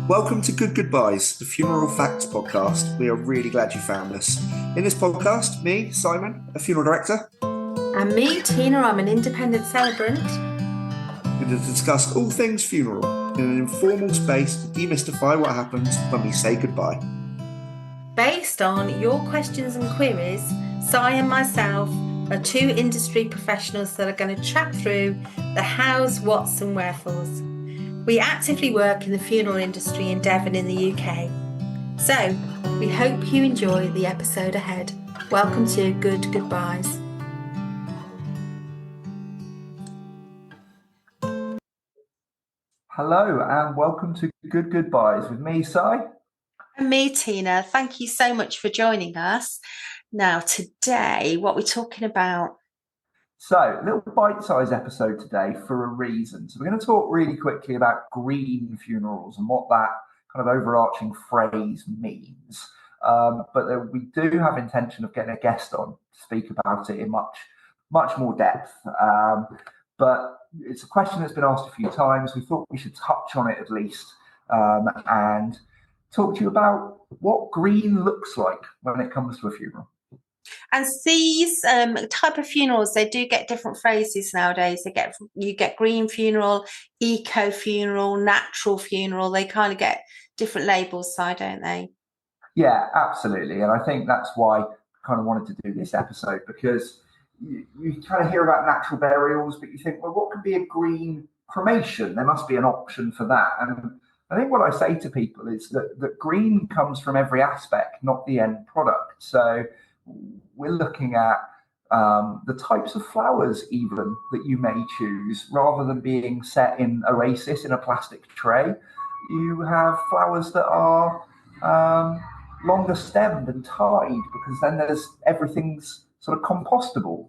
Welcome to Good Goodbyes, the Funeral Facts podcast. We are really glad you found us. In this podcast, me, Simon, a funeral director, and me, Tina, I'm an independent celebrant. We're going to discuss all things funeral in an informal space to demystify what happens when we say goodbye. Based on your questions and queries, Si and myself are two industry professionals that are going to chat through the hows, whats and wherefores. We actively work in the funeral industry in Devon in the UK. So, we hope you enjoy the episode ahead. Welcome to Good Goodbyes. Hello and welcome to Good Goodbyes with me, Si. And me, Tina. Thank you so much for joining us. Now, today, what we're talking about. So, a little bite-sized episode today for a reason. So we're going to talk really quickly about green funerals and what that kind of overarching phrase means. But we do have intention of getting a guest on to speak about it in much more depth. But it's a question that's been asked a few times. We thought we should touch on it at least and talk to you about what green looks like when it comes to a funeral. And these type of funerals, they do get different phrases nowadays. You get green funeral, eco funeral, natural funeral. They kind of get different labels, so don't they? Yeah, absolutely. And I think that's why I kind of wanted to do this episode, because you kind of hear about natural burials, but you think, well, what could be a green cremation? There must be an option for that. And I think what I say to people is that green comes from every aspect, not the end product. So we're looking at the types of flowers even that you may choose. Rather than being set in oasis in a plastic tray, you have flowers that are longer stemmed and tied, because then everything's sort of compostable.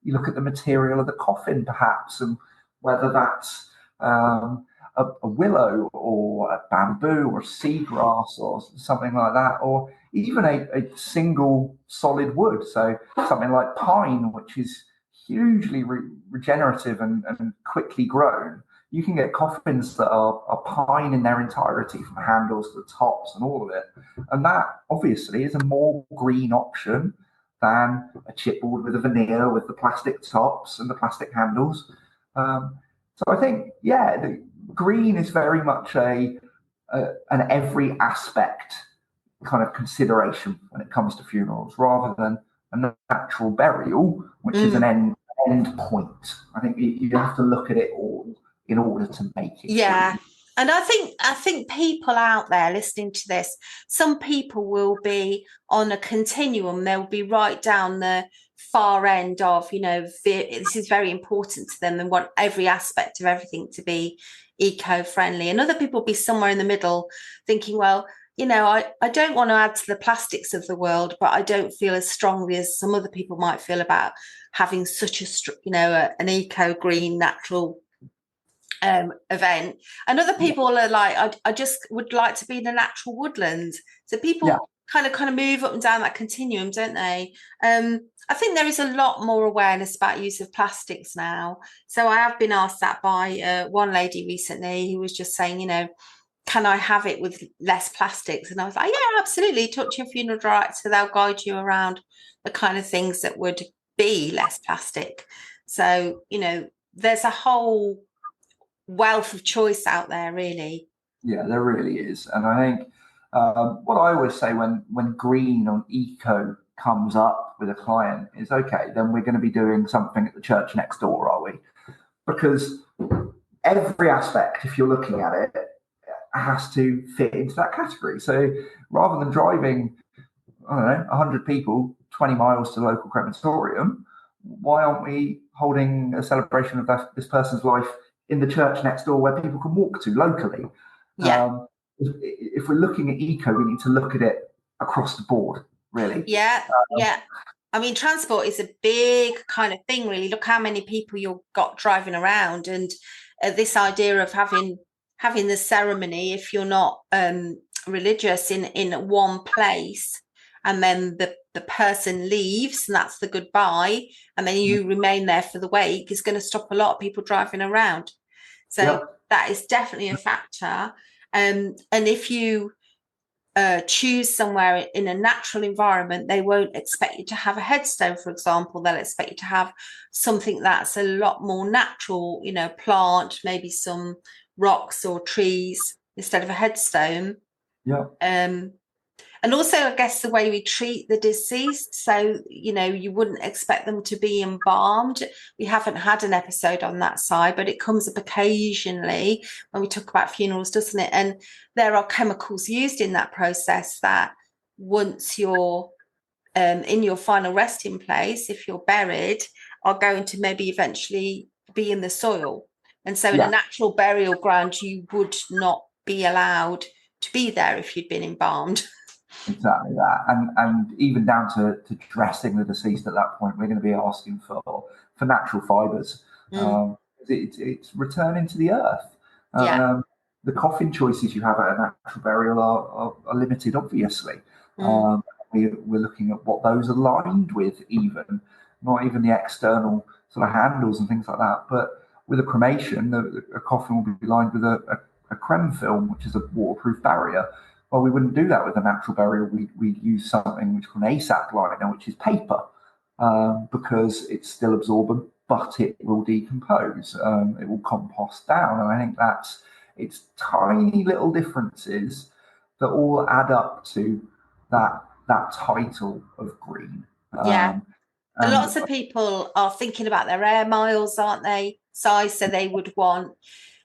You look at the material of the coffin perhaps, and whether that's a willow or a bamboo or seagrass or something like that, or even a single solid wood. So something like pine, which is hugely regenerative and quickly grown. You can get coffins that are pine in their entirety, from the handles to the tops and all of it. And that obviously is a more green option than a chipboard with a veneer with the plastic tops and the plastic handles. So I think, the green is very much an every aspect kind of consideration when it comes to funerals, rather than a natural burial, which is an end point. I think you have to look at it all in order to make it. Yeah. Green. And I think people out there listening to this, some people will be on a continuum. They'll be right down the far end of, this is very important to them and want every aspect of everything to be eco-friendly. And other people will be somewhere in the middle thinking, well, I don't want to add to the plastics of the world, but I don't feel as strongly as some other people might feel about having such an eco-green natural event. And other people are like, I just would like to be in the natural woodland. So people kind of move up and down that continuum, don't they? I think there is a lot more awareness about use of plastics now. So I have been asked that by one lady recently who was just saying, can I have it with less plastics? And I was like, yeah, absolutely. Talk to your funeral director. They'll guide you around the kind of things that would be less plastic. So, there's a whole wealth of choice out there, really. Yeah, there really is. And I think what I always say when green on eco comes up with a client is, okay, then we're going to be doing something at the church next door, are we? Because every aspect, if you're looking at it, has to fit into that category. So rather than driving, 100 people 20 miles to the local crematorium, why aren't we holding a celebration of this person's life in the church next door where people can walk to locally? Yeah. If we're looking at eco, we need to look at it across the board, really. Yeah. I mean, transport is a big kind of thing, really. Look how many people you've got driving around, and this idea of having the ceremony, if you're not religious, in one place, and then the person leaves, and that's the goodbye, and then you remain there for the wake, is going to stop a lot of people driving around. So that is definitely a factor. And if you choose somewhere in a natural environment, they won't expect you to have a headstone, for example. They'll expect you to have something that's a lot more natural, plant, maybe some rocks or trees instead of a headstone. Yeah. And also, I guess, the way we treat the deceased. So, you wouldn't expect them to be embalmed. We haven't had an episode on that side, but it comes up occasionally when we talk about funerals, doesn't it? And there are chemicals used in that process that once you're in your final resting place, if you're buried, are going to maybe eventually be in the soil. And so in a natural burial ground, you would not be allowed to be there if you'd been embalmed. Exactly that, and even down to dressing the deceased at that point, we're going to be asking for natural fibres. It's returning to the earth. The coffin choices you have at a natural burial are limited, obviously. We're looking at what those are lined with, even not even the external sort of handles and things like that. But with a cremation, a coffin will be lined with a creme film, which is a waterproof barrier. Well, we wouldn't do that with a natural burial. We'd use something which is called an ASAP liner, which is paper, because it's still absorbent, but it will decompose. It will compost down. And I think it's tiny little differences that all add up to that title of green. Lots of people are thinking about their air miles, aren't they? So they would want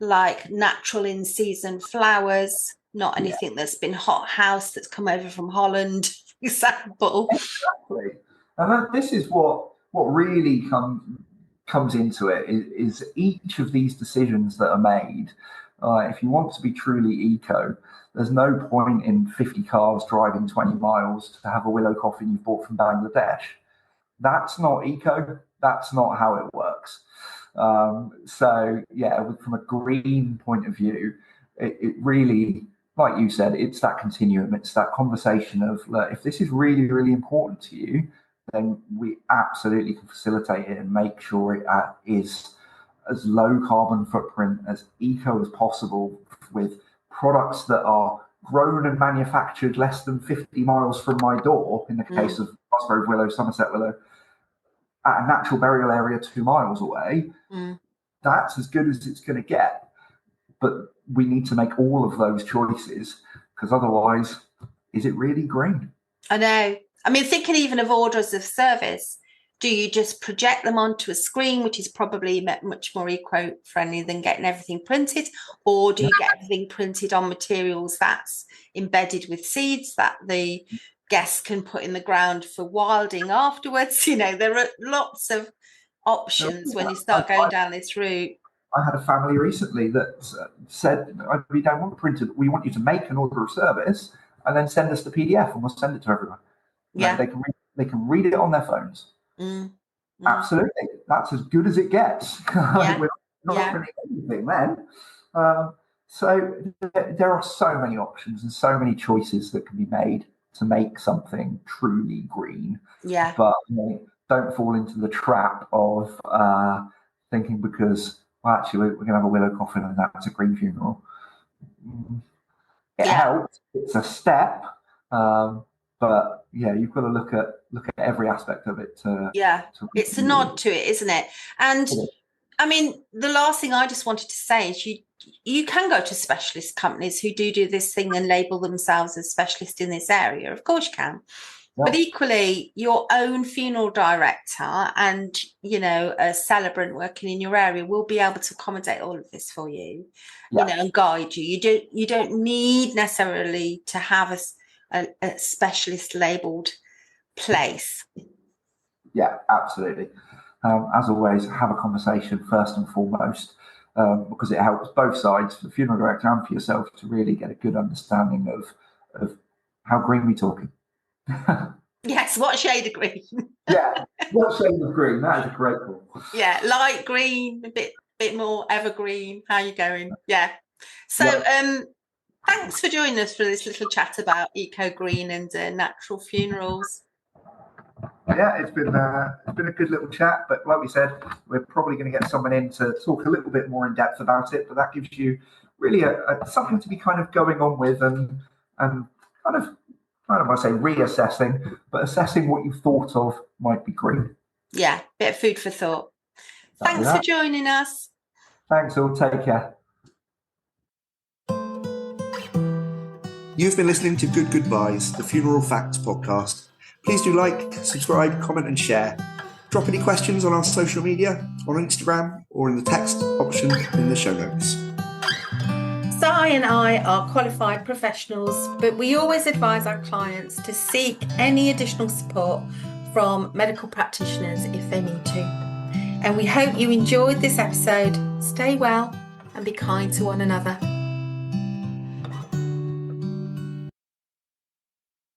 like natural in season flowers, not anything that's been hot house that's come over from Holland, for example. Exactly. And this is what really comes into it is each of these decisions that are made. If you want to be truly eco, there's no point in 50 cars driving 20 miles to have a willow coffin you've bought from Bangladesh. That's not eco. That's not how it works. So from a green point of view, it really, like you said, it's that continuum. It's that conversation of, look, if this is really, really important to you, then we absolutely can facilitate it and make sure it is as low carbon footprint, as eco as possible, with products that are grown and manufactured less than 50 miles from my door, in the case of Musgrove willow, Somerset willow, at a natural burial area 2 miles away. That's as good as it's going to get. But we need to make all of those choices, because otherwise, is it really green? I know. I mean, thinking even of orders of service, do you just project them onto a screen, which is probably much more eco-friendly than getting everything printed? Or do you get everything printed on materials that's embedded with seeds that the guests can put in the ground for wilding afterwards? There are lots of options when you start going down this route. I had a family recently that said, we don't want printed, we want you to make an order of service and then send us the PDF and we'll send it to everyone. Yeah. They can read it on their phones. Absolutely. That's as good as it gets. We're not printing anything then. So there are so many options and so many choices that can be made to make something truly green. Yeah. But don't fall into the trap of thinking because, well, actually, we're going to have a willow coffin and that's a green funeral. It helps. It's a step. But you've got to look at every aspect of it. It's a nod to it, isn't it? And I mean, the last thing I just wanted to say is you can go to specialist companies who do this thing and label themselves as specialist in this area. Of course you can. Yeah. But equally, your own funeral director and, a celebrant working in your area will be able to accommodate all of this for you, and guide you. You don't need necessarily to have a specialist labelled place. Yeah, absolutely. As always, have a conversation first and foremost, because it helps both sides, for the funeral director and for yourself, to really get a good understanding of how green we're talking. Yes, what shade of green? What shade of green? That is a great call. Yeah, light green, a bit more evergreen. How you going? Yeah. So, thanks for joining us for this little chat about eco green and natural funerals. Yeah, it's been a good little chat, but like we said, we're probably going to get someone in to talk a little bit more in depth about it. But that gives you really something to be kind of going on with and kind of, I don't want to say reassessing, but assessing what you thought of might be green. Yeah, bit of food for thought. Exactly Thanks for joining us. Thanks all. Take care. You've been listening to Good Goobyes, the Funeral Facts podcast. Please do like, subscribe, comment and share. Drop any questions on our social media, on Instagram, or in the text option in the show notes. Si and I are qualified professionals, but we always advise our clients to seek any additional support from medical practitioners if they need to. And we hope you enjoyed this episode. Stay well and be kind to one another.